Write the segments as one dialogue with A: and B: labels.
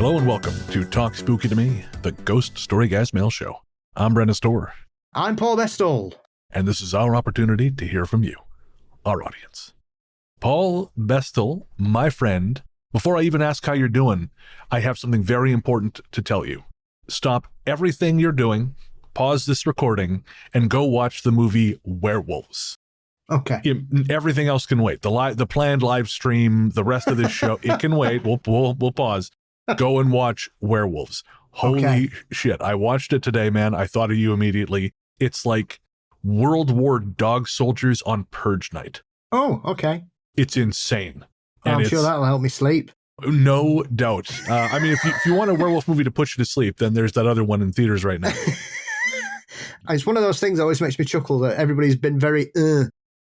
A: Hello and welcome to Talk Spooky to Me, the Ghost Story Guys Mail Show. I'm Brennan Storr.
B: I'm Paul Bestall.
A: And this is our opportunity to hear from you, our audience. Paul Bestall, my friend, before I even ask how you're doing, I have something very important to tell you. Stop everything you're doing, pause this recording, and go watch the movie Werewolves.
B: Okay.
A: Everything else can wait. The planned live stream, the rest of this show, it can wait. We'll pause. Go and watch Werewolves. Holy shit. I watched it today, man. I thought of you immediately. It's like World War dog soldiers on purge night.
B: Oh, okay.
A: It's insane. And
B: I'm sure that'll help me sleep.
A: No doubt. I mean, if you want a werewolf movie to put you to sleep, then there's that other one in theaters right now.
B: It's one of those things that always makes me chuckle that everybody's been very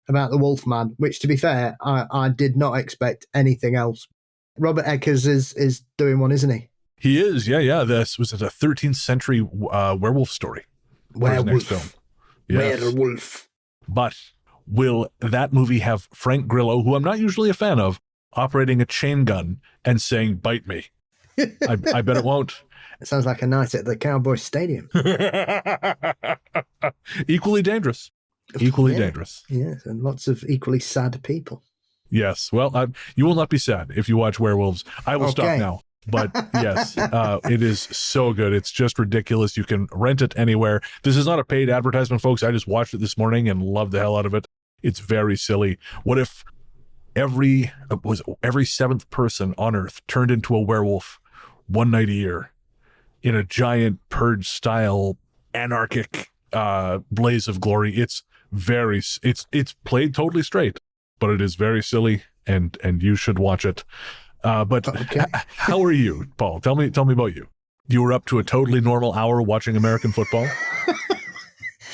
B: about the Wolfman, which, to be fair, I did not expect anything else. Robert Eggers is doing one, isn't he?
A: He is, yeah. This was a 13th century werewolf story.
B: Werewolf.
A: His next film. Yes.
B: Werewolf.
A: But will that movie have Frank Grillo, who I'm not usually a fan of, operating a chain gun and saying, "Bite me"? I bet it won't.
B: It sounds like a night at the Cowboy Stadium.
A: Equally dangerous. Equally dangerous.
B: Yes, and lots of equally sad people.
A: Yes. Well, you will not be sad if you watch Werewolves. I will stop now. But yes, it is so good. It's just ridiculous. You can rent it anywhere. This is not a paid advertisement, folks. I just watched it this morning and loved the hell out of it. It's very silly. What if every seventh person on Earth turned into a werewolf one night a year in a giant purge-style anarchic blaze of glory? It's played totally straight, but it is very silly, and you should watch it. But how are you, Paul? Tell me about you. You were up to a totally normal hour watching American football?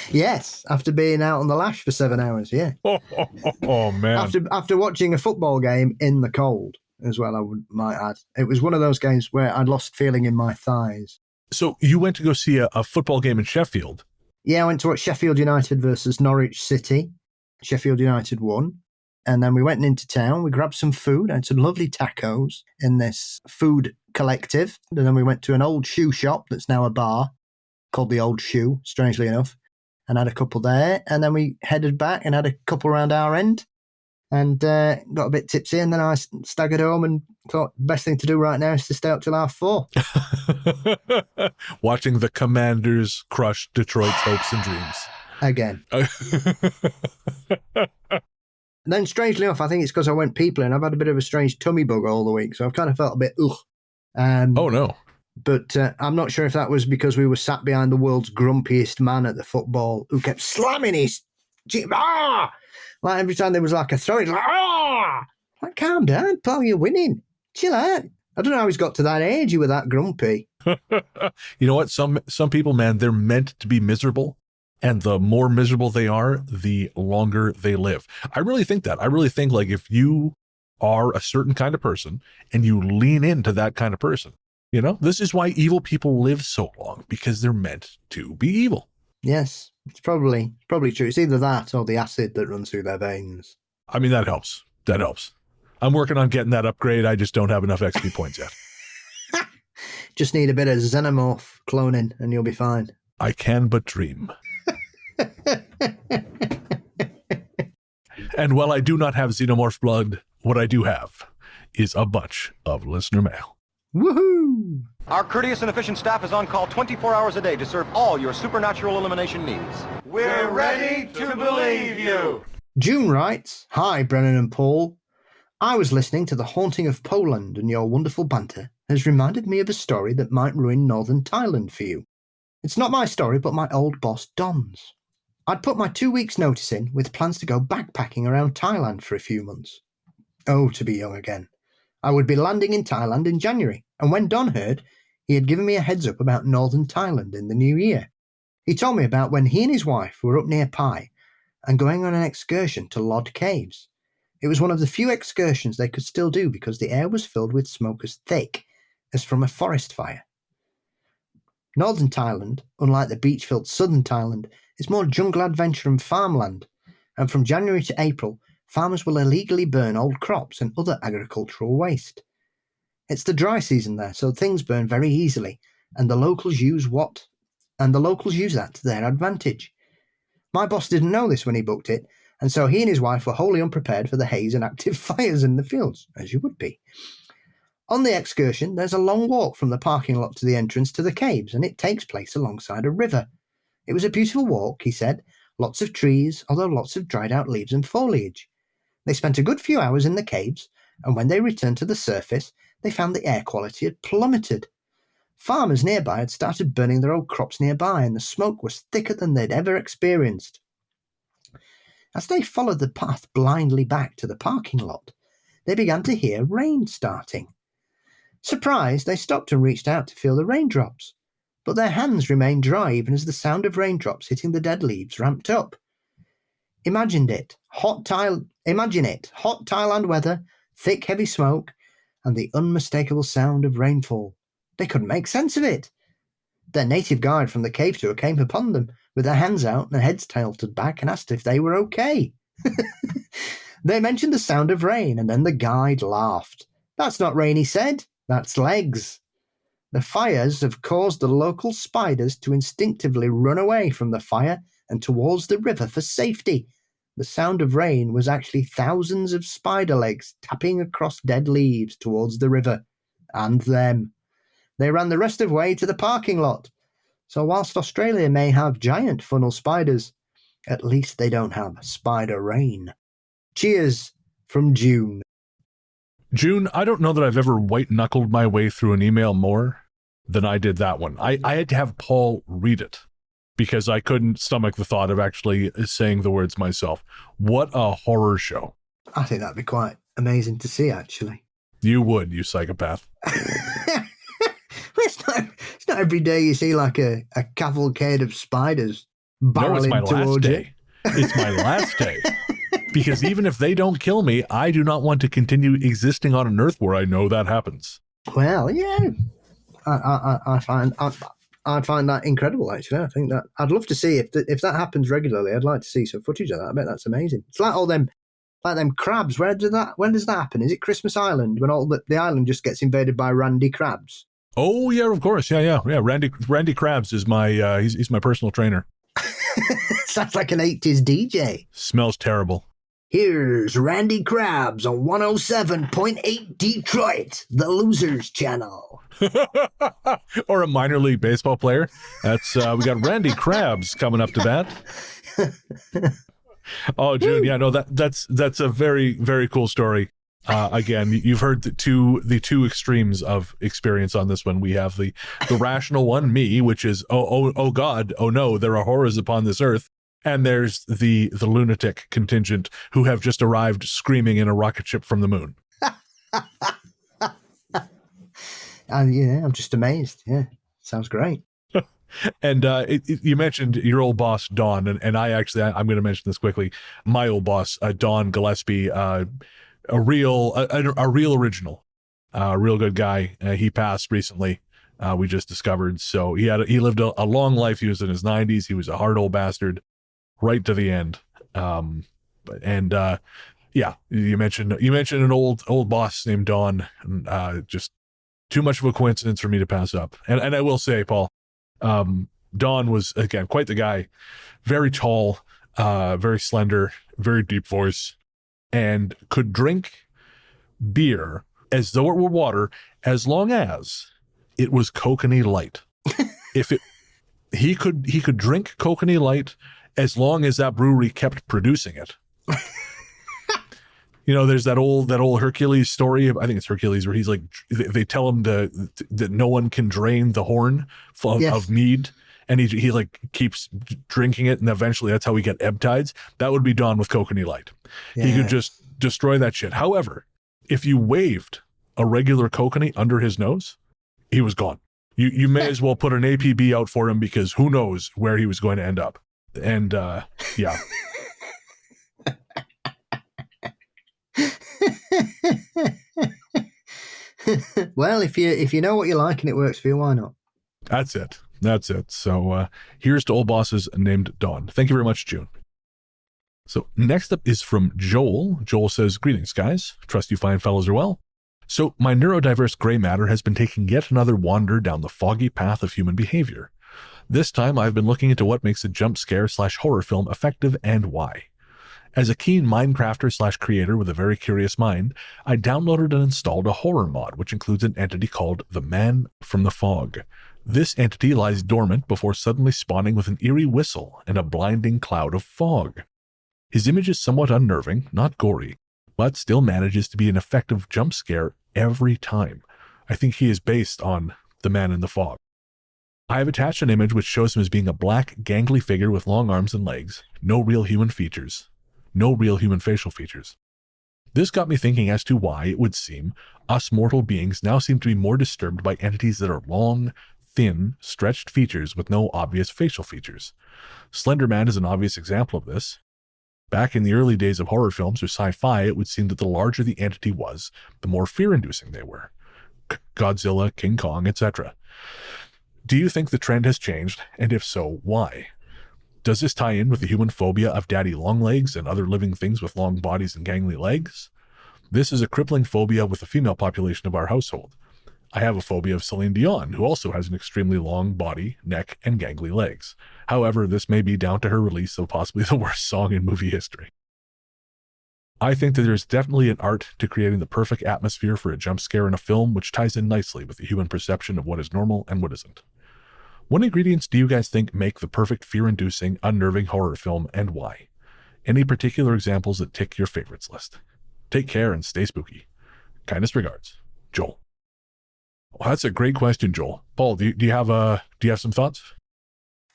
B: Yes, after being out on the lash for 7 hours, yeah.
A: Oh man.
B: After watching a football game in the cold as well, might add. It was one of those games where I'd lost feeling in my thighs.
A: So you went to go see a football game in Sheffield?
B: Yeah, I went to watch Sheffield United versus Norwich City. Sheffield United won. And then we went into town, we grabbed some food, and some lovely tacos in this food collective. And then we went to an old shoe shop that's now a bar called The Old Shoe, strangely enough, and had a couple there. And then we headed back and had a couple around our end and got a bit tipsy. And then I staggered home and thought the best thing to do right now is to stay up till 4:30.
A: Watching the Commanders crush Detroit's hopes and dreams.
B: Again. Then, strangely enough, I think it's because I went peopling. I've had a bit of a strange tummy bug all the week, so I've kind of felt a bit ugh.
A: Oh, no.
B: But I'm not sure if that was because we were sat behind the world's grumpiest man at the football who kept slamming his... Like every time there was like a throw, he's like, calm down, Paul, you're winning. Chill out. I don't know how he's got to that age, you were that grumpy.
A: You know what? Some people, man, they're meant to be miserable. And the more miserable they are, the longer they live. I really think that. I really think, like, if you are a certain kind of person and you lean into that kind of person, you know, this is why evil people live so long, because they're meant to be evil.
B: Yes, it's probably true. It's either that or the acid that runs through their veins.
A: I mean, that helps. That helps. I'm working on getting that upgrade. I just don't have enough XP points yet.
B: Just need a bit of xenomorph cloning and you'll be fine.
A: I can but dream. And while I do not have xenomorph blood, what I do have is a bunch of listener mail.
B: Woohoo!
C: Our courteous and efficient staff is on call 24 hours a day to serve all your supernatural elimination needs.
D: We're ready to believe you.
B: June writes, "Hi, Brennan and Paul. I was listening to The Haunting of Poland, and your wonderful banter has reminded me of a story that might ruin northern Thailand for you. It's not my story, but my old boss Don's. I'd put my 2 weeks' notice in with plans to go backpacking around Thailand for a few months. Oh, to be young again. I would be landing in Thailand in January, and when Don heard, he had given me a heads up about northern Thailand in the new year. He told me about when he and his wife were up near Pai and going on an excursion to Lod Caves. It was one of the few excursions they could still do because the air was filled with smoke as thick as from a forest fire. Northern Thailand, unlike the beach-filled southern Thailand, is more jungle adventure and farmland, and from January to April, farmers will illegally burn old crops and other agricultural waste. It's the dry season there, so things burn very easily, and the locals use that to their advantage. My boss didn't know this when he booked it, and so he and his wife were wholly unprepared for the haze and active fires in the fields, as you would be. On the excursion, there's a long walk from the parking lot to the entrance to the caves, and it takes place alongside a river. It was a beautiful walk, he said, lots of trees, although lots of dried out leaves and foliage. They spent a good few hours in the caves, and when they returned to the surface, they found the air quality had plummeted. Farmers nearby had started burning their old crops nearby, and the smoke was thicker than they'd ever experienced. As they followed the path blindly back to the parking lot, they began to hear rain starting. Surprised, they stopped and reached out to feel the raindrops, but their hands remained dry even as the sound of raindrops hitting the dead leaves ramped up. Imagine it, hot Thailand weather, thick heavy smoke, and the unmistakable sound of rainfall. They couldn't make sense of it. Their native guide from the cave tour came upon them with their hands out and their heads tilted back and asked if they were okay. They mentioned the sound of rain, and then the guide laughed. "That's not rain," he said. "That's legs." The fires have caused the local spiders to instinctively run away from the fire and towards the river for safety. The sound of rain was actually thousands of spider legs tapping across dead leaves towards the river. And them. They ran the rest of the way to the parking lot. So whilst Australia may have giant funnel spiders, at least they don't have spider rain. Cheers from June.
A: June, I don't know that I've ever white-knuckled my way through an email more than I did that one. I had to have Paul read it because I couldn't stomach the thought of actually saying the words myself. What a horror show.
B: I think that'd be quite amazing to see, actually.
A: You would, you psychopath.
B: It's not every day you see like a cavalcade of spiders barreling towards you.
A: It's my last day. Because even if they don't kill me, I do not want to continue existing on an Earth where I know that happens.
B: Well, yeah, I find that incredible. Actually, I think that I'd love to see if that happens regularly. I'd like to see some footage of that. I bet that's amazing. It's like all them crabs. When does that happen? Is it Christmas Island when all the island just gets invaded by Randy Crabs?
A: Oh yeah, of course, yeah. Randy Krabs is my he's my personal trainer.
B: Sounds like an 80s DJ.
A: Smells terrible.
B: Here's Randy Krabs on 107.8 Detroit, the Losers Channel.
A: Or a minor league baseball player. That's we got Randy Krabs coming up to bat. Oh, June, yeah, no, that's a very, very cool story. Again, you've heard the two extremes of experience on this one. We have the rational one, me, which is oh God, oh no, there are horrors upon this earth. And there's the lunatic contingent who have just arrived screaming in a rocket ship from the moon.
B: Yeah, I'm just amazed. Yeah, sounds great.
A: And you mentioned your old boss, Don, and I'm going to mention this quickly. My old boss, Don Gillespie, a real original, real good guy. He passed recently. We just discovered. So he lived a long life. He was in his 90s. He was a hard old bastard. Right to the end. Yeah, you mentioned an old boss named Don, just too much of a coincidence for me to pass up. And I will say, Paul, Don was, again, quite the guy, very tall, very slender, very deep voice, and could drink beer as though it were water, as long as it was Kokanee Light. He could drink Kokanee Light as long as that brewery kept producing it. You know, there's that old Hercules story. I think it's Hercules, where he's like, they tell him that no one can drain the horn of mead, and he like keeps drinking it, and eventually that's how we get ebb tides. That would be Don with Kokanee Light. Yeah. He could just destroy that shit. However, if you waved a regular Kokanee under his nose, he was gone. You may as well put an APB out for him, because who knows where he was going to end up. And yeah.
B: Well, if you know what you like and it works for you, why not?
A: That's it. So here's to old bosses named Don. Thank you very much, June. So next up is from Joel. Joel says, "Greetings, guys. Trust you fine fellows are well. So my neurodiverse gray matter has been taking yet another wander down the foggy path of human behavior. This time I've been looking into what makes a jump scare / horror film effective and why. As a keen Minecrafter / creator with a very curious mind, I downloaded and installed a horror mod, which includes an entity called the Man from the Fog. This entity lies dormant before suddenly spawning with an eerie whistle and a blinding cloud of fog. His image is somewhat unnerving, not gory, but still manages to be an effective jump scare every time. I think he is based on the Man in the Fog. I have attached an image which shows him as being a black, gangly figure with long arms and legs, no real human features. No real human facial features. This got me thinking as to why, it would seem, us mortal beings now seem to be more disturbed by entities that are long, thin, stretched features with no obvious facial features. Slender Man is an obvious example of this. Back in the early days of horror films or sci-fi, it would seem that the larger the entity was, the more fear-inducing they were. Godzilla, King Kong, etc. Do you think the trend has changed, and if so, why? Does this tie in with the human phobia of daddy longlegs and other living things with long bodies and gangly legs? This is a crippling phobia with the female population of our household. I have a phobia of Celine Dion, who also has an extremely long body, neck, and gangly legs. However, this may be down to her release of possibly the worst song in movie history. I think that there's definitely an art to creating the perfect atmosphere for a jump scare in a film, which ties in nicely with the human perception of what is normal and what isn't. What ingredients do you guys think make the perfect fear-inducing, unnerving horror film, and why? Any particular examples that tick your favorites list? Take care and stay spooky. Kindest regards, Joel. Well, that's a great question, Joel. Paul, do you have some thoughts?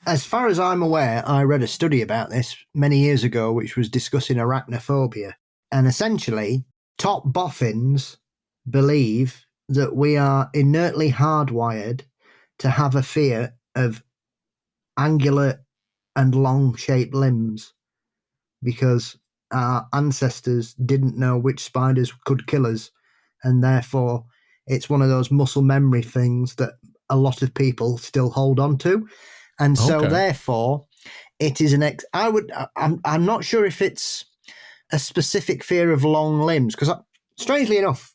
B: As far as I'm aware, I read a study about this many years ago, which was discussing arachnophobia. And essentially, top boffins believe that we are inertly hardwired to have a fear of angular and long-shaped limbs because our ancestors didn't know which spiders could kill us, and therefore it's one of those muscle memory things that a lot of people still hold on to. And so therefore it is I'm not sure if it's a specific fear of long limbs, because strangely enough,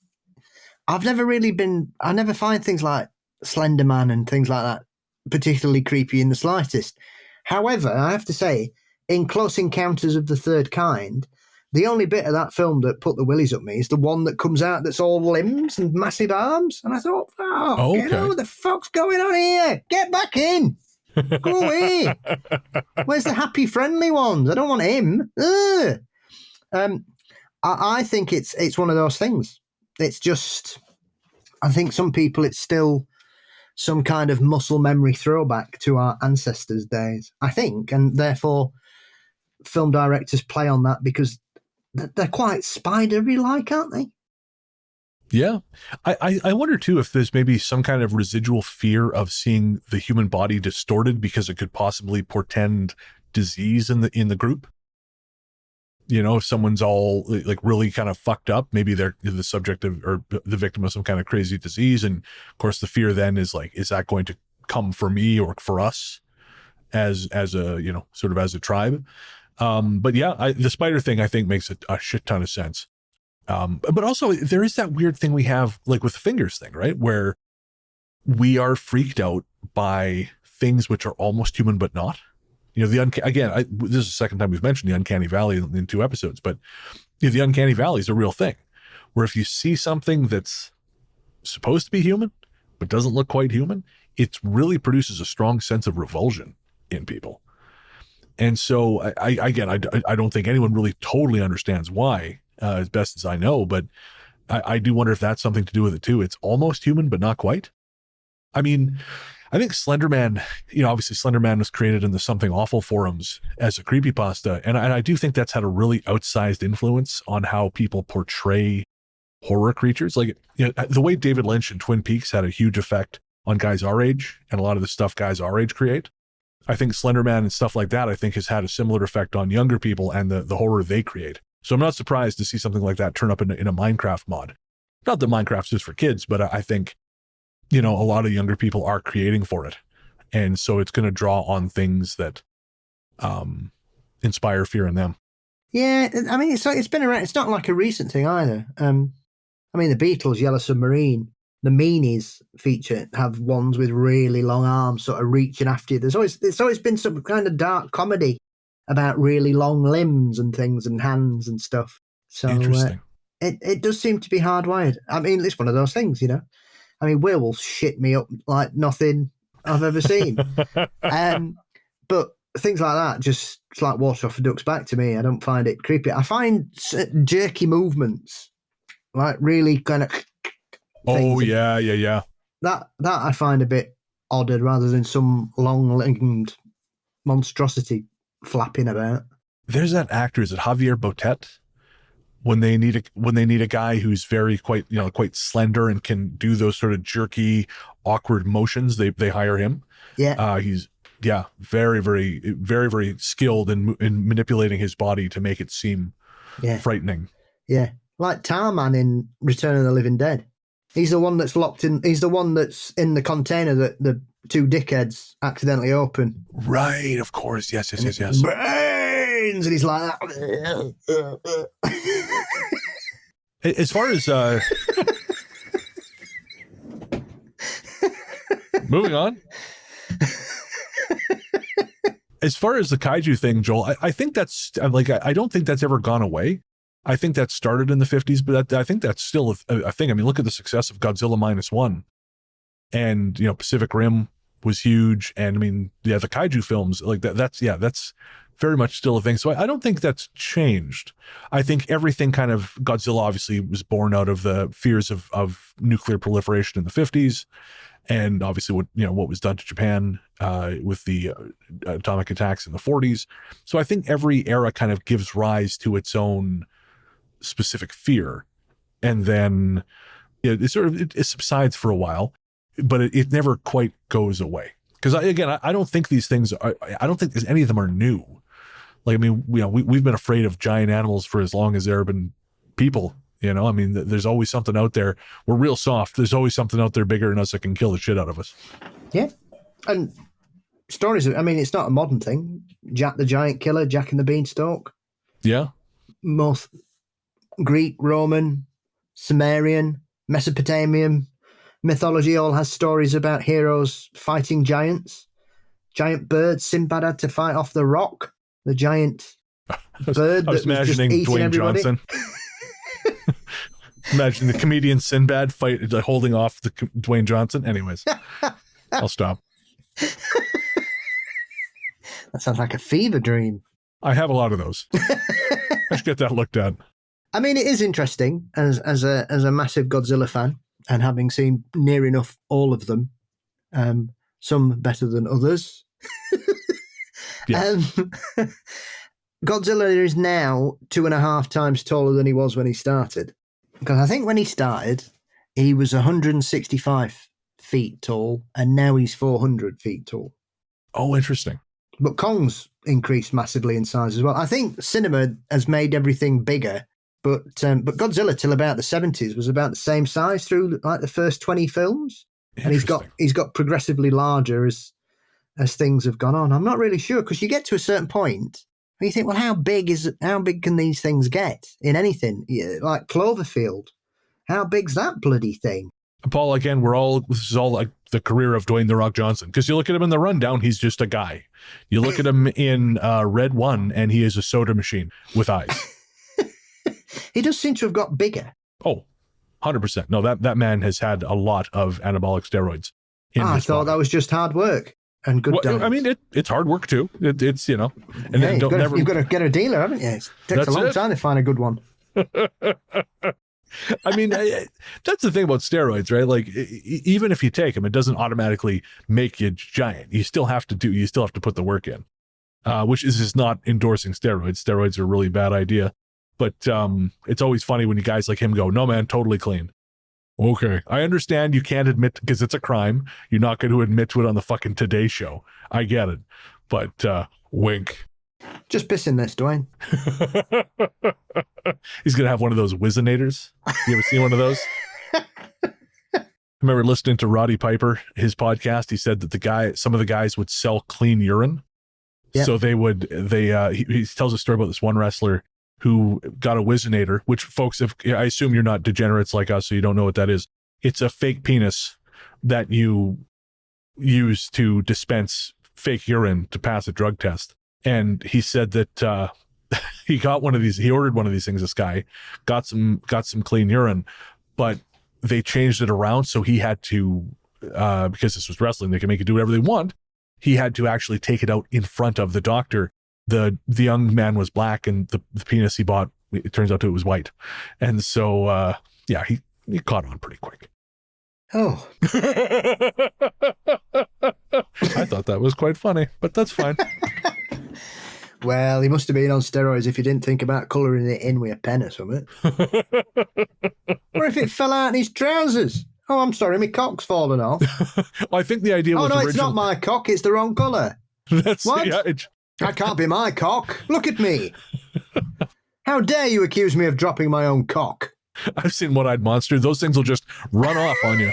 B: I never find things like Slender Man and things like that particularly creepy in the slightest. However, I have to say, in Close Encounters of the Third Kind, the only bit of that film that put the willies up me is the one that comes out that's all limbs and massive arms. And I thought, what the fuck's going on here? Get back in. Go away. Where's the happy, friendly ones? I don't want him. I think it's one of those things. It's just, I think some people, it's still some kind of muscle memory throwback to our ancestors' days, I think, and therefore film directors play on that because they're quite spidery-like, aren't they?
A: Yeah. I wonder, too, if there's maybe some kind of residual fear of seeing the human body distorted because it could possibly portend disease in the group. You know, if someone's all like really kind of fucked up, maybe they're the subject of or the victim of some kind of crazy disease. And of course, the fear then is like, is that going to come for me or for us as a, you know, sort of as a tribe? But yeah, the spider thing, I think, makes a shit ton of sense. But also there is that weird thing we have like with the fingers thing, right? Where we are freaked out by things which are almost human, but not. You know, this is the second time we've mentioned the uncanny valley in 2 episodes, but you know, the uncanny valley is a real thing where if you see something that's supposed to be human, but doesn't look quite human, it really produces a strong sense of revulsion in people. And so I don't think anyone really totally understands why, as best as I know, but I do wonder if that's something to do with it too. It's almost human, but not quite. I mean, I think Slender Man, you know, obviously Slender Man was created in the Something Awful forums as a creepypasta. And I do think that's had a really outsized influence on how people portray horror creatures. Like, you know, the way David Lynch and Twin Peaks had a huge effect on guys our age and a lot of the stuff guys our age create. I think Slender Man and stuff like that, I think has had a similar effect on younger people and the horror they create. So I'm not surprised to see something like that turn up in a Minecraft mod. Not that Minecraft's just for kids, but I think, you know, a lot of younger people are creating for it. And so it's going to draw on things that inspire fear in them.
B: Yeah, I mean, it's been around. It's not like a recent thing either. I mean, the Beatles' Yellow Submarine, the Meanies feature have ones with really long arms sort of reaching after you. It's always been some kind of dark comedy about really long limbs and things and hands and stuff. So
A: interesting.
B: It does seem to be hardwired. I mean, it's one of those things, you know. I mean, werewolves shit me up like nothing I've ever seen. But things like that, just it's like water off a duck's back to me. I don't find it creepy. I find jerky movements, like really kind of.
A: Oh yeah.
B: That I find a bit odder rather than some long-limbed monstrosity flapping about.
A: There's that actor, is it Javier Botet? When they need a guy who's quite slender and can do those sort of jerky, awkward motions, they hire him.
B: Yeah.
A: He's very, very, very, very skilled in manipulating his body to make it seem frightening. Yeah,
B: like Tarman in Return of the Living Dead. He's the one that's locked in. He's the one that's in the container that the two dickheads accidentally open.
A: Right, of course. Yes.
B: Brains, and he's like that.
A: As far as moving on, as far as the kaiju thing, Joel, I think that's I don't think that's ever gone away. I think that started in the 50s, but I think that's still a thing. I mean, look at the success of Godzilla -1, and Pacific Rim was huge, and I mean, the kaiju films like that. That's very much still a thing. So I don't think that's changed. I think everything kind of Godzilla obviously was born out of the fears of nuclear proliferation in the 50s, and obviously what was done to Japan with the atomic attacks in the 40s. So I think every era kind of gives rise to its own specific fear, and then it subsides for a while, but it never quite goes away. Because I don't think these things I don't think any of them are new. Like, I mean, we've been afraid of giant animals for as long as there have been people. I mean, there's always something out there. We're real soft. There's always something out there bigger than us that can kill the shit out of us.
B: Yeah, and stories. I mean, it's not a modern thing. Jack the Giant Killer, Jack and the Beanstalk.
A: Yeah,
B: most Greek, Roman, Sumerian, Mesopotamian mythology all has stories about heroes fighting giants. Giant birds. Sinbad had to fight off the rock. The giant bird.
A: I was imagining Dwayne Johnson. Imagine the comedian Sinbad holding off the Dwayne Johnson. Anyways, I'll stop.
B: That sounds like a fever dream.
A: I have a lot of those. I should get that looked at.
B: I mean, it is interesting as a massive Godzilla fan, and having seen near enough all of them, some better than others.
A: Yes.
B: Godzilla is now 2.5 times taller than he was when he started. Because I think when he started, he was 165 feet tall, and now he's 400 feet tall.
A: Oh, interesting.
B: But Kong's increased massively in size as well. I think cinema has made everything bigger, but Godzilla till about the 70s was about the same size through like the first 20 films, and he's got progressively larger as things have gone on. I'm not really sure, because you get to a certain point and you think, well, how big can these things get in anything? Like Cloverfield, how big's that bloody thing?
A: Paul, again, this is all like the career of Dwayne "The Rock" Johnson, because you look at him in The Rundown, he's just a guy. You look at him in Red 1, and he is a soda machine with eyes.
B: He does seem to have got bigger.
A: Oh, 100%. No, that man has had a lot of anabolic steroids.
B: I thought that was just hard work and good diet.
A: I mean, it's hard work too. It's and
B: then you've got to get a dealer, haven't you? It takes a long time to find a good one.
A: I mean, that's the thing about steroids, right? Like, even if you take them, it doesn't automatically make you giant. You still have to put the work in, which is just not endorsing steroids. Steroids are a really bad idea. But it's always funny when you guys like him go, no, man, totally clean. Okay, I understand you can't admit, because it's a crime. You're not going to admit to it on the fucking Today Show. I get it. But wink.
B: Just piss in this, Dwayne.
A: He's going to have one of those Wizinators. You ever seen one of those? I remember listening to Roddy Piper, his podcast. He said that some of the guys would sell clean urine. Yep. So he tells a story about this one wrestler who got a Wizinator, which folks, I assume you're not degenerates like us, so you don't know what that is. It's a fake penis that you use to dispense fake urine to pass a drug test. And he said that he got one of these, he ordered one of these things, this guy, got some clean urine, but they changed it around, so he had to, because this was wrestling, they can make it do whatever they want, he had to actually take it out in front of the doctor. The young man was black, and the penis he bought, it turns out it was white. And so, yeah, he caught on pretty quick.
B: Oh.
A: I thought that was quite funny, but that's fine.
B: Well, he must have been on steroids if he didn't think about colouring it in with a pen or something. Or if it fell out in his trousers. Oh, I'm sorry, my cock's fallen off.
A: Well, I think the idea was
B: it's not my cock, it's the wrong colour.
A: That's
B: what?
A: Yeah,
B: That can't be my cock. Look at me. How dare you accuse me of dropping my own cock?
A: I've seen One-Eyed Monster. Those things will just run off on you.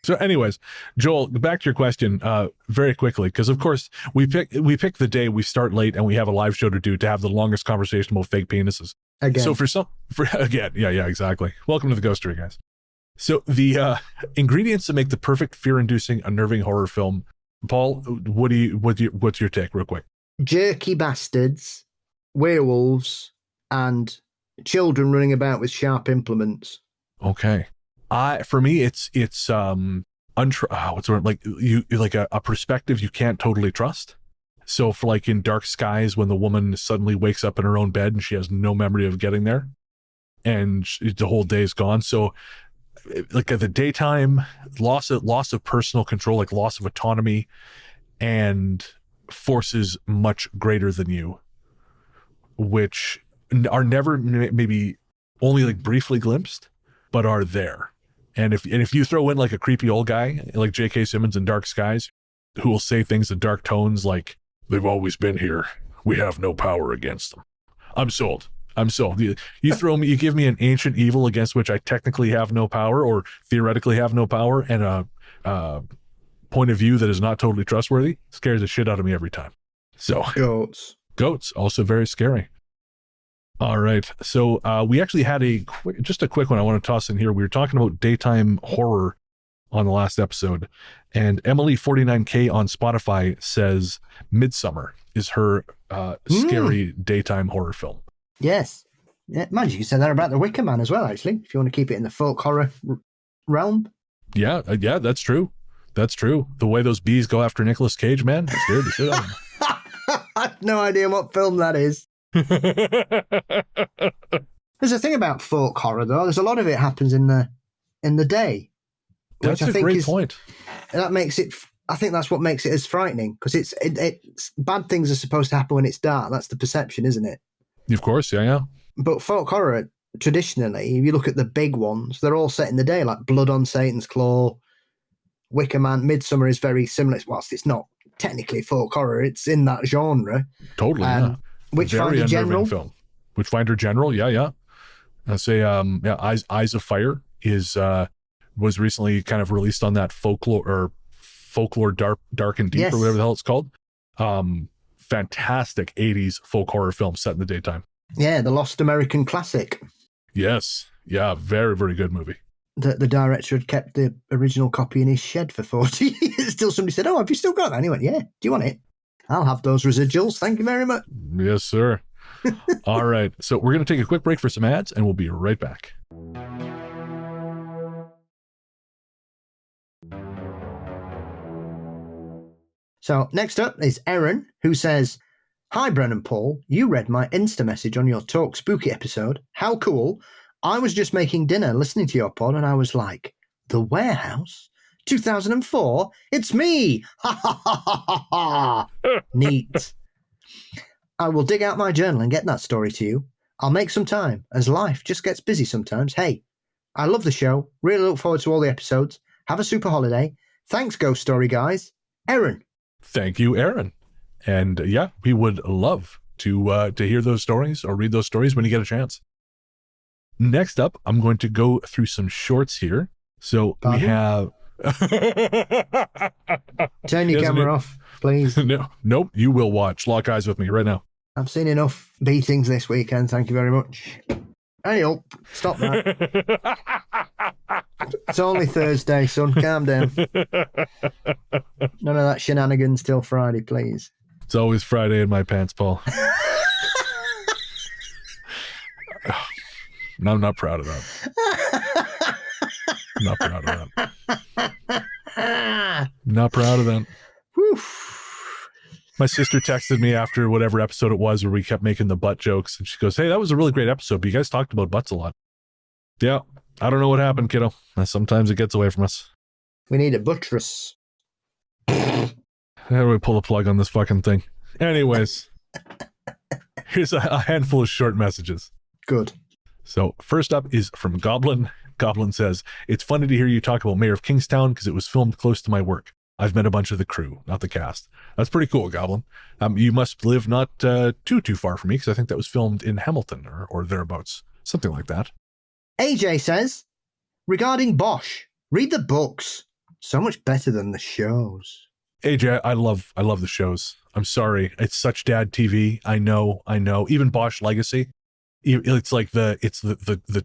A: So anyways, Joel, back to your question very quickly, because of course we pick the day we start late and we have a live show to do to have the longest conversation about fake penises.
B: Again.
A: So yeah, exactly. Welcome to the Ghost Story, guys. So the ingredients to make the perfect fear-inducing, unnerving horror film. Paul, what's your take, real quick?
B: Jerky bastards, werewolves, and children running about with sharp implements.
A: Okay. For me, it's what's the word? Like a perspective you can't totally trust. So for like in Dark Skies, when the woman suddenly wakes up in her own bed and she has no memory of getting there, and the whole day is gone. So like at the daytime, loss of personal control, like loss of autonomy, and forces much greater than you, which are never maybe only like briefly glimpsed, but are there. And if you throw in like a creepy old guy like J.K. Simmons in Dark Skies, who will say things in dark tones like, "They've always been here. We have no power against them." I'm sold. You give me an ancient evil against which I technically have no power or theoretically have no power, and a point of view that is not totally trustworthy, scares the shit out of me every time. So goats also very scary. All right. So we actually had just a quick one I want to toss in here. We were talking about daytime horror on the last episode, and Emily49K on Spotify says Midsommar is her scary daytime horror film.
B: Yes. Yeah, mind you said that about The Wicker Man as well, actually, if you want to keep it in the folk horror realm.
A: Yeah, that's true. That's true. The way those bees go after Nicolas Cage, man, scared the shit out of me.
B: I have no idea what film that is. There's a thing about folk horror, though. There's a lot of it happens in the day.
A: That's a great point.
B: That makes it. I think that's what makes it as frightening, because it's bad things are supposed to happen when it's dark. That's the perception, isn't it?
A: Of course, yeah.
B: But folk horror, traditionally, if you look at the big ones, they're all set in the day, like Blood on Satan's Claw, Wicker Man. Midsommar is very similar. Whilst it's not technically folk horror, it's in that genre.
A: Totally, yeah.
B: Witchfinder General
A: film. Witchfinder General, yeah. I say, Eyes of Fire was recently kind of released on that folklore dark and deep, yes, or whatever the hell it's called. Fantastic 80s folk horror film set in the daytime.
B: Yeah, the Lost American Classic.
A: Yes, yeah, very, very good movie.
B: The director had kept the original copy in his shed for 40 years. Till somebody said, "Oh, have you still got that?" And he went, "Yeah, do you want it? I'll have those residuals. Thank you very much."
A: Yes, sir. All right. So we're going to take a quick break for some ads, and we'll be right back.
B: So next up is Erin, who says, "Hi, Bren and Paul. You read my Insta message on your Talk Spooky episode. How cool. I was just making dinner listening to your pod, and I was like, The Warehouse? 2004? It's me! Ha ha ha ha ha ha! Neat. I will dig out my journal and get that story to you. I'll make some time, as life just gets busy sometimes. Hey, I love the show. Really look forward to all the episodes. Have a super holiday. Thanks, Ghost Story guys. Erin."
A: Thank you, Erin. And yeah, we would love to hear those stories or read those stories when you get a chance. Next up, I'm going to go through some shorts here. So we have...
B: Turn your camera off, please.
A: Nope, you will watch. Lock eyes with me right now.
B: I've seen enough beatings this weekend, thank you very much. Hey up, stop that. It's only Thursday, son, calm down. None of that shenanigans till Friday, please.
A: It's always Friday in my pants, Paul. No, I'm not proud of that. Not proud of that. Not proud of that.
B: Whew.
A: My sister texted me after whatever episode it was where we kept making the butt jokes, and she goes, "Hey, that was a really great episode, but you guys talked about butts a lot." Yeah, I don't know what happened, kiddo. Sometimes it gets away from us.
B: We need a buttress.
A: How do we pull the plug on this fucking thing? Anyways, here's a handful of short messages.
B: Good.
A: So first up is from Goblin. Goblin says, "It's funny to hear you talk about Mayor of Kingstown because it was filmed close to my work. I've met a bunch of the crew, not the cast." That's pretty cool, Goblin. You must live not too far from me, because I think that was filmed in Hamilton or thereabouts. Something like that.
B: AJ says, regarding Bosch, read the books. So much better than the shows.
A: AJ, I love the shows. I'm sorry. It's such dad TV. I know. Even Bosch Legacy. It's like the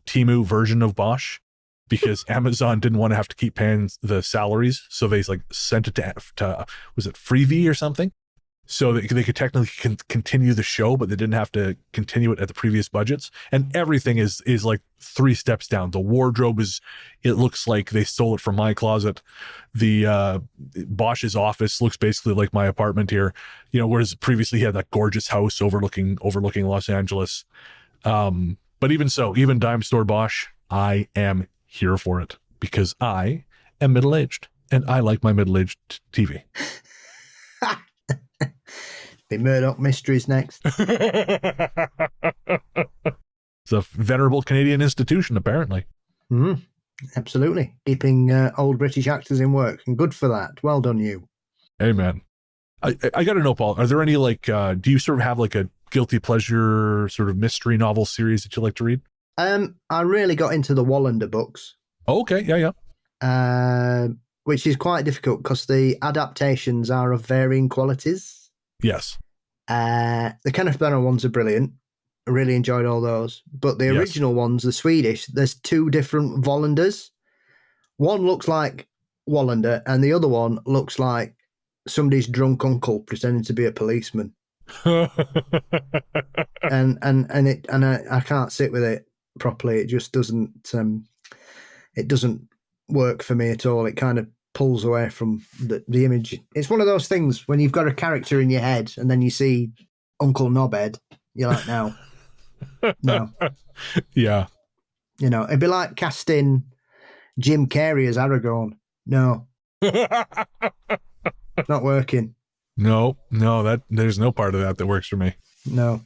A: Temu version of Bosch, because Amazon didn't want to have to keep paying the salaries, so they like sent it to was it Freevee or something, so that they could technically continue the show, but they didn't have to continue it at the previous budgets. And everything is like 3 steps down. The wardrobe it looks like they stole it from my closet. The Bosch's office looks basically like my apartment here, whereas previously he had that gorgeous house overlooking Los Angeles. But even so, even Dime Store Bosch, I am here for it, because I am middle-aged and I like my middle-aged TV.
B: The Murdoch Mysteries next.
A: It's a venerable Canadian institution, apparently.
B: Absolutely. Keeping old British actors in work, and good for that. Well done, you.
A: Amen. I got to know, Paul, are there any do you sort of have like a guilty pleasure sort of mystery novel series that you like to read?
B: I really got into the Wallander books.
A: Oh, okay. Yeah.
B: Which is quite difficult because the adaptations are of varying qualities.
A: Yes.
B: The Kenneth Branagh ones are brilliant. I really enjoyed all those. But the original ones, the Swedish, there's 2 different Wallanders. One looks like Wallander and the other one looks like somebody's drunk uncle pretending to be a policeman. and I can't sit with it properly. It just doesn't work for me at all. It kind of pulls away from the image. It's one of those things when you've got a character in your head and then you see Uncle Knobhead, you're like, no.
A: Yeah.
B: It'd be like casting Jim Carrey as Aragorn. No. Not working.
A: No, there's no part of that works for me.
B: No.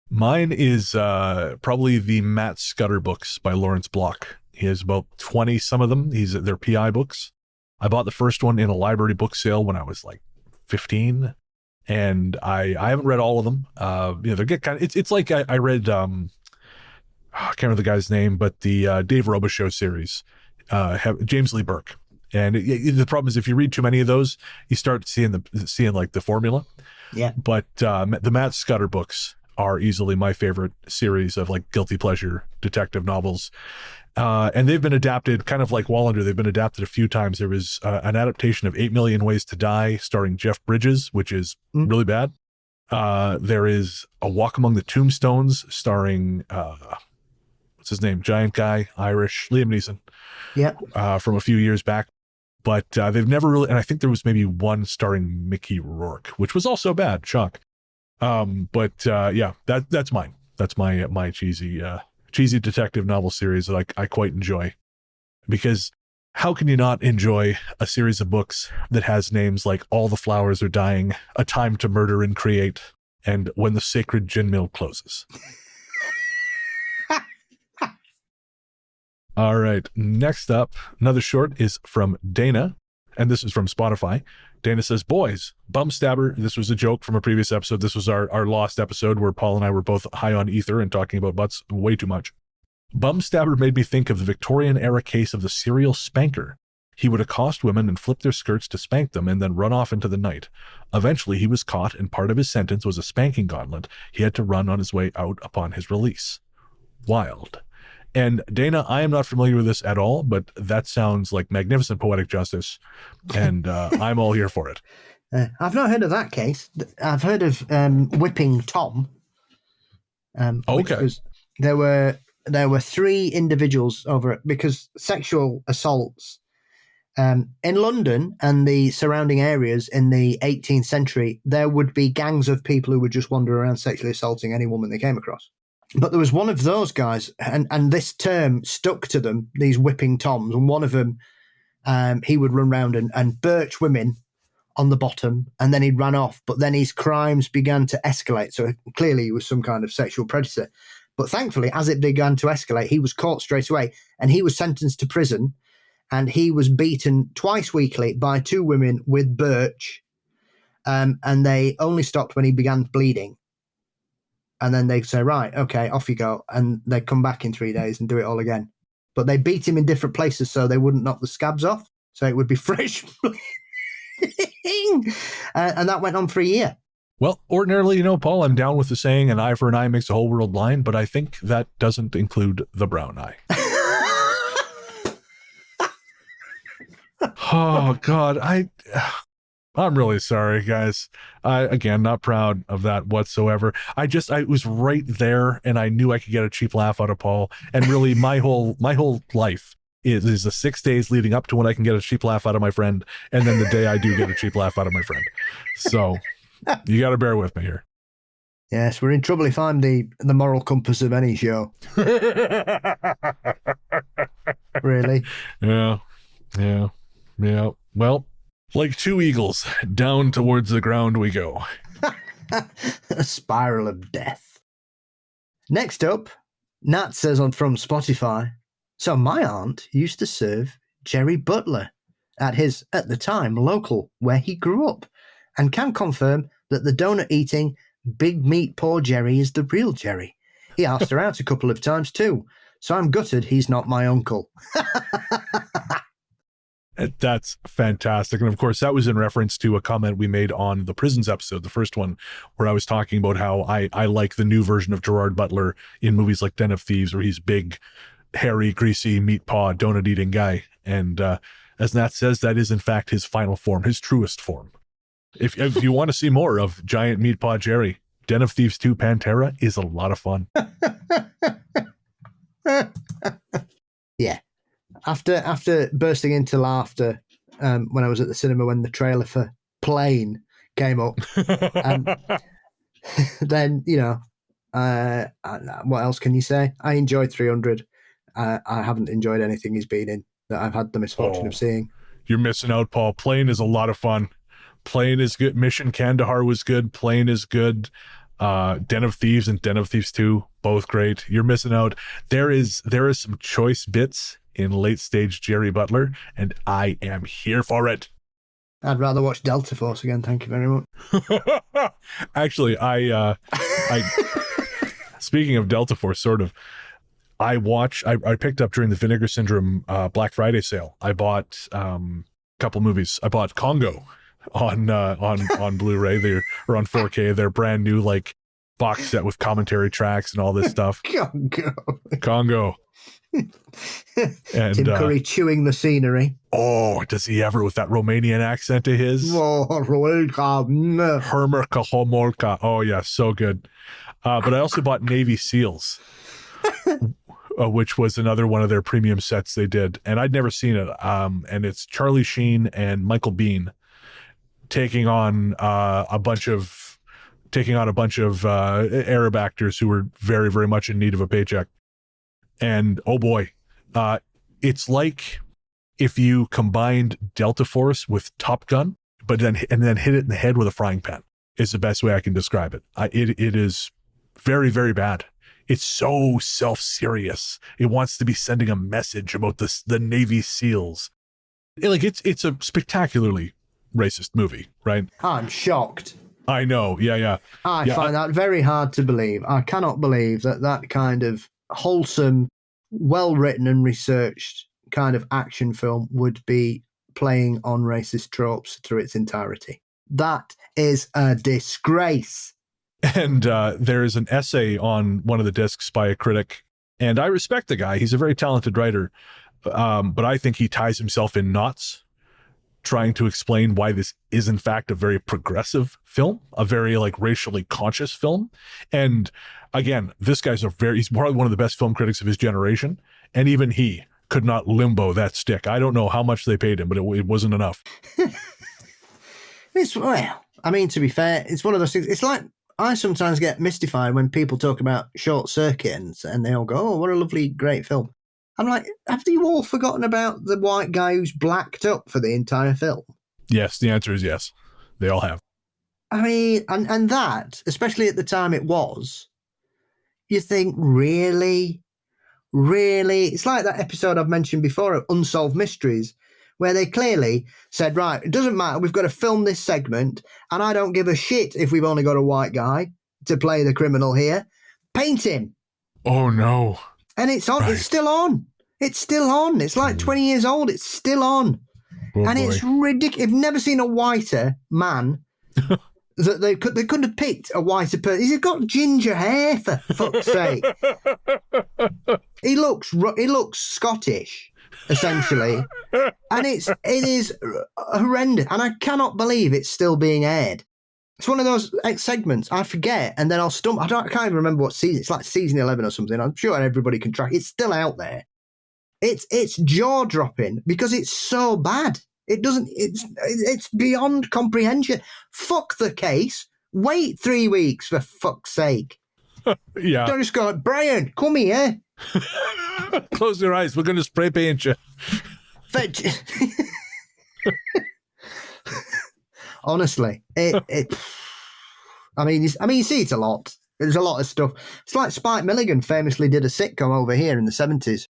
A: Mine is probably the Matt Scudder books by Lawrence Block. He has about 20, some of them. They're PI books. I bought the first one in a library book sale when I was like 15, and I haven't read all of them. They get kind of, it's like I read, I can't remember the guy's name, but the Dave Robichaux series, James Lee Burke. And the problem is if you read too many of those, you start seeing like the formula.
B: Yeah.
A: But the Matt Scudder books are easily my favorite series of like guilty pleasure detective novels. And they've been adapted, kind of like Wallander. They've been adapted a few times. There was an adaptation of 8 Million Ways to Die starring Jeff Bridges, which is really bad. There is A Walk Among the Tombstones starring, what's his name? Giant guy, Irish, Liam Neeson.
B: Yeah.
A: From a few years back. But they've never really, and I think there was maybe one starring Mickey Rourke, which was also bad. Shock. Yeah, that's mine. That's my cheesy detective novel series that I quite enjoy. Because how can you not enjoy a series of books that has names like All the Flowers Are Dying, A Time to Murder and Create, and When the Sacred Gin Mill Closes? All right, next up, another short is from Dana, and this is from Spotify. Dana says, "Boys, bum stabber." This was a joke from a previous episode. This was our lost episode where Paul and I were both high on ether and talking about butts way too much. "Bum stabber made me think of the Victorian era case of the serial spanker. He would accost women and flip their skirts to spank them and then run off into the night. Eventually, he was caught, and part of his sentence was a spanking gauntlet he had to run on his way out upon his release. Wild. And Dana, I am not familiar with this at all, but that sounds like magnificent poetic justice, and I'm all here for it.
B: I've not heard of that case. I've heard of whipping Tom.
A: Okay.
B: There were 3 individuals over it, because sexual assaults in London and the surrounding areas in the 18th century, there would be gangs of people who would just wander around sexually assaulting any woman they came across. But there was one of those guys, and this term stuck to them, these whipping Toms, and one of them, he would run around and birch women on the bottom, and then he ran off. But then his crimes began to escalate. So clearly he was some kind of sexual predator. But thankfully, as it began to escalate, he was caught straight away, and he was sentenced to prison, and he was beaten twice weekly by 2 women with birch, and they only stopped when he began bleeding. And then they'd say, right, okay, off you go. And they'd come back in 3 days and do it all again. But they beat him in different places so they wouldn't knock the scabs off. So it would be fresh bleeding. And that went on for a year.
A: Well, ordinarily, Paul, I'm down with the saying, an eye for an eye makes the whole world blind, but I think that doesn't include the brown eye. Oh, God, I'm really sorry, guys. Again, not proud of that whatsoever. I was right there, and I knew I could get a cheap laugh out of Paul. And really, my whole life is the 6 days leading up to when I can get a cheap laugh out of my friend, and then the day I do get a cheap laugh out of my friend. So you got to bear with me here.
B: Yes, we're in trouble if I'm the moral compass of any show. Really?
A: Yeah. Well, like 2 eagles, down towards the ground we go.
B: A spiral of death. Next up, Nat says from Spotify, so my aunt used to serve Jerry Butler at his, at the time, local, where he grew up, and can confirm that the donut-eating, big meat paw Jerry is the real Jerry. He asked her out a couple of times too, so I'm gutted he's not my uncle.
A: That's fantastic. And of course, that was in reference to a comment we made on the Prisons episode, the first one, where I was talking about how I like the new version of Gerard Butler in movies like Den of Thieves, where he's big, hairy, greasy, meat paw, donut-eating guy. And as Nat says, that is in fact his final form, his truest form. If you want to see more of giant meat paw Jerry, Den of Thieves 2 Pantera is a lot of fun.
B: Yeah. After bursting into laughter when I was at the cinema when the trailer for Plane came up, then, what else can you say? I enjoyed 300. I haven't enjoyed anything he's been in that I've had the misfortune of seeing.
A: You're missing out, Paul. Plane is a lot of fun. Plane is good. Mission Kandahar was good. Plane is good. Den of Thieves and Den of Thieves 2, both great. You're missing out. There is some choice bits in late stage Jerry Butler, and I am here for it.
B: I'd rather watch Delta Force again, thank you very much.
A: Actually, I speaking of Delta Force, sort of, I picked up during the Vinegar Syndrome Black Friday sale. I bought a couple movies. I bought Congo on Blu-ray or on 4K. They're brand new, like, box set with commentary tracks and all this stuff. Congo. And
B: Tim Curry chewing the scenery.
A: Oh, does he ever, with that Romanian accent of his? Hermerka Homolka. Oh yeah, so good. But I also bought Navy SEALs, which was another one of their premium sets they did, and I'd never seen it. And it's Charlie Sheen and Michael Biehn taking on a bunch of Arab actors who were very, very much in need of a paycheck. And oh boy, it's like if you combined Delta Force with Top Gun, but then hit it in the head with a frying pan, is the best way I can describe it. It is very, very bad. It's so self-serious. It wants to be sending a message about the Navy SEALs. It's a spectacularly racist movie, right?
B: I'm shocked.
A: I know. Yeah.
B: I find that very hard to believe. I cannot believe that kind of wholesome, well-written and researched kind of action film would be playing on racist tropes through its entirety. That is a disgrace.
A: And there is an essay on one of the discs by a critic, and I respect the guy. He's a very talented writer, but I think he ties himself in knots trying to explain why this is in fact a very progressive film, a very like racially conscious film. And again, this guy's he's probably one of the best film critics of his generation, and even he could not limbo that stick. I don't know how much they paid him, but it wasn't enough.
B: Well, I mean, to be fair, it's one of those things. It's like I sometimes get mystified when people talk about Short Circuit and they all go, oh, what a lovely, great film. I'm like, have you all forgotten about the white guy who's blacked up for the entire film?
A: Yes, the answer is yes. They all have.
B: I mean, and that, especially at the time it was, you think, really? Really? It's like that episode I've mentioned before of Unsolved Mysteries, where they clearly said, right, it doesn't matter, we've got to film this segment, and I don't give a shit if we've only got a white guy to play the criminal here. Paint him.
A: Oh, no.
B: And it's on. Right. It's still on. It's still on. It's like 20 years old. It's still on.
A: Oh,
B: and
A: boy.
B: It's ridiculous. I've never seen a whiter man. That they couldn't have picked a whiter person. He's got ginger hair, for fuck's sake. He looks Scottish, essentially. And it is horrendous. And I cannot believe it's still being aired. It's one of those segments I forget, and then I'll stumble. I can't even remember what season. It's like season 11 or something. I'm sure everybody can track. It's still out there. It's jaw dropping because it's so bad. It's beyond comprehension. Fuck the case. Wait 3 weeks for fuck's sake.
A: Yeah.
B: Don't just go, Brian, come here.
A: Close your eyes. We're going to spray paint you.
B: Honestly, I mean, you see it a lot. There's a lot of stuff. It's like Spike Milligan famously did a sitcom over here in the 70s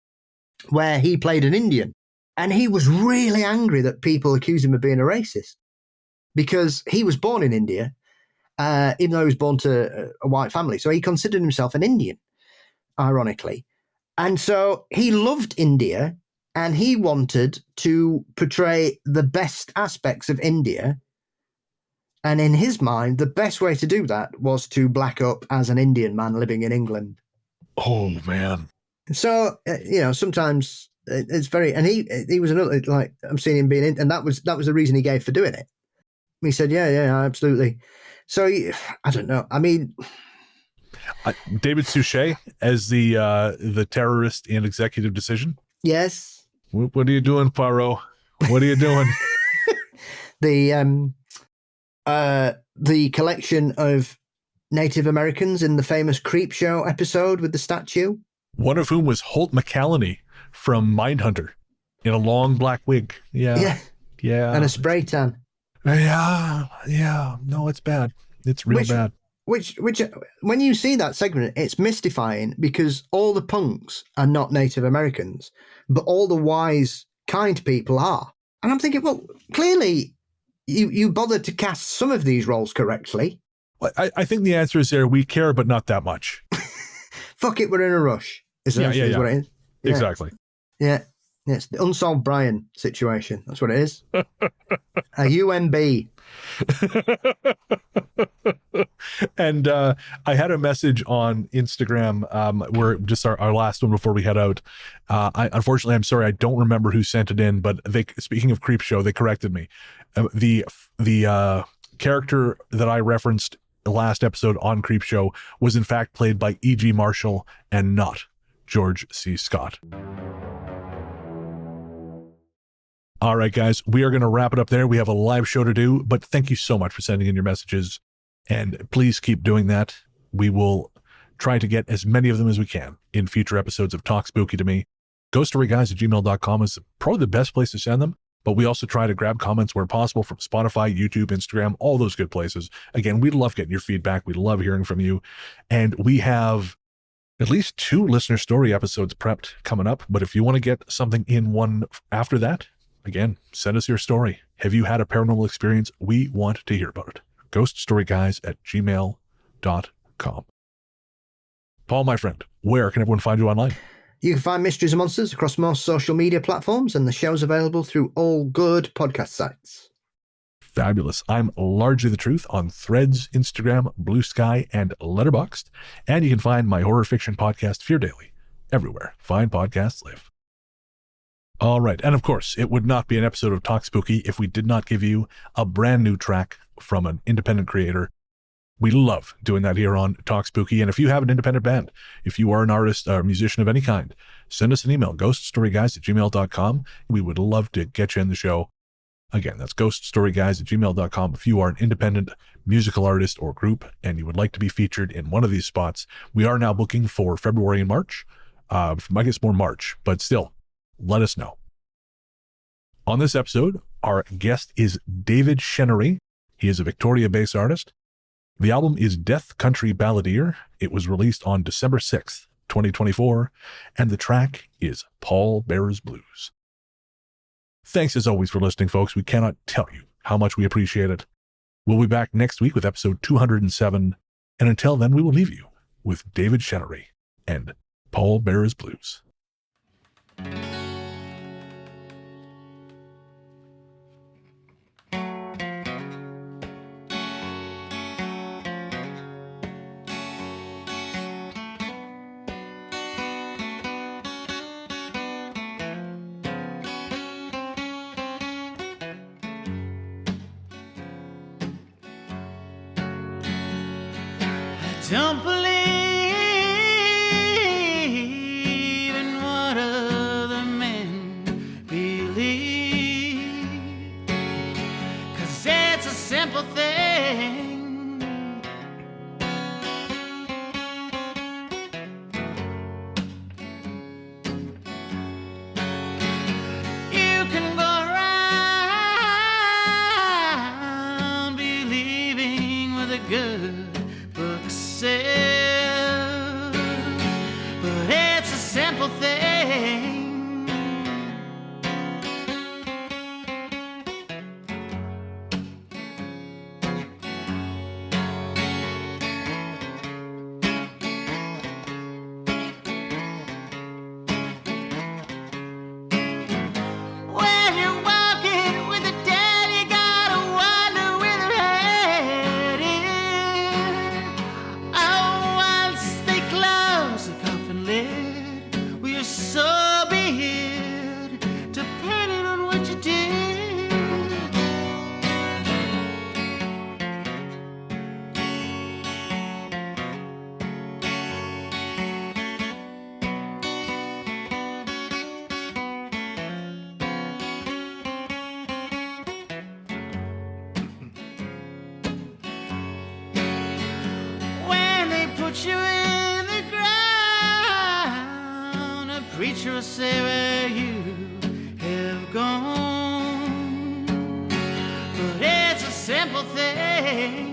B: where he played an Indian, and he was really angry that people accused him of being a racist because he was born in India, even though he was born to a white family. So he considered himself an Indian, ironically. And so he loved India, and he wanted to portray the best aspects of India. And in his mind, the best way to do that was to black up as an Indian man living in England.
A: Oh, man. So,
B: sometimes it's very, and he was another, like, I'm seeing him being in, and that was the reason he gave for doing it. He said, yeah, absolutely. So, I don't know. I mean,
A: David Suchet as the terrorist in Executive Decision.
B: Yes.
A: What are you doing, Poirot? What are you doing?
B: The collection of Native Americans in the famous Creepshow episode with the statue.
A: One of whom was Holt McCallany from Mindhunter in a long black wig. Yeah.
B: And a spray tan.
A: Yeah. No, it's bad. It's real bad.
B: Which, when you see that segment, it's mystifying because all the punks are not Native Americans, but all the wise, kind people are. And I'm thinking, well, clearly you bothered to cast some of these roles correctly.
A: I think the answer is there. We care, but not that much.
B: Fuck it, we're in a rush. Is what it is. Yeah.
A: Exactly.
B: Yeah. It's the Unsolved Brian situation. That's what it is. A UMB.
A: And I had a message on Instagram where just our last one before we head out. Unfortunately, I'm sorry, I don't remember who sent it in, but speaking of Creepshow, they corrected me. The character that I referenced the last episode on Creepshow was in fact played by E.G. Marshall and not George C. Scott. All right, guys, we are going to wrap it up there. We have a live show to do, but thank you so much for sending in your messages. And please keep doing that. We will try to get as many of them as we can in future episodes of Talk Spooky to Me. ghoststoryguys@gmail.com is probably the best place to send them, but we also try to grab comments where possible from Spotify, YouTube, Instagram, all those good places. Again, we love getting your feedback. We love hearing from you. And we have at least 2 listener story episodes prepped coming up. But if you want to get something in one after that, again, send us your story. Have you had a paranormal experience? We want to hear about it. ghoststoryguys@gmail.com. Paul, my friend, where can everyone find you online?
B: You can find Mysteries and Monsters across most social media platforms, and the show's available through all good podcast sites.
A: Fabulous. I'm Largely the Truth on Threads, Instagram, Blue Sky, and Letterboxd. And you can find my horror fiction podcast, Fear Daily, everywhere fine podcasts live. All right. And of course, it would not be an episode of Talk Spooky if we did not give you a brand new track from an independent creator. We love doing that here on Talk Spooky. And if you have an independent band, if you are an artist or musician of any kind, send us an email, ghoststoryguys@gmail.com. We would love to get you in the show. Again, that's ghoststoryguys@gmail.com. If you are an independent musical artist or group and you would like to be featured in one of these spots, we are now booking for February and March. I guess more March, but still, let us know. On this episode, our guest is David Chenery. He is a Victoria-based artist. The album is Death Country Balladeer. It was released on December 6th, 2024, and the track is Pallbearer Blues. Thanks as always for listening, folks. We cannot tell you how much we appreciate it. We'll be back next week with episode 207, and until then, we will leave you with David Chenery and Pallbearer Blues.
E: Don't believe in what other men believe, 'cause it's a simple thing. You can go around believing with a good but it's a simple thing. When you're walking with the dead, you gotta wonder where their head is. Once they close the coffin lid, we're so beheaded, depending on what you did. When they put you in the ground, a preacher will say where you have gone, but it's a simple thing.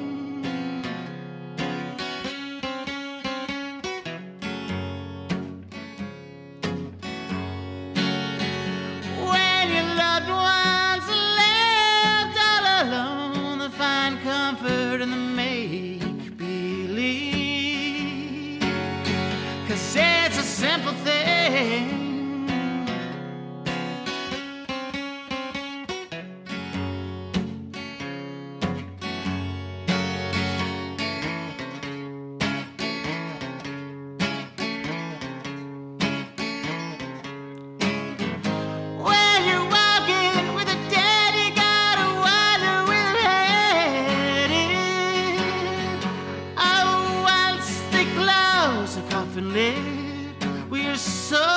E: When your loved ones are left all alone, they find comfort in the make-believe, 'cause it's a simple thing. When you're walking with the dead, you gotta wonder where their head is. Oh, once they close the coffin lid, we're so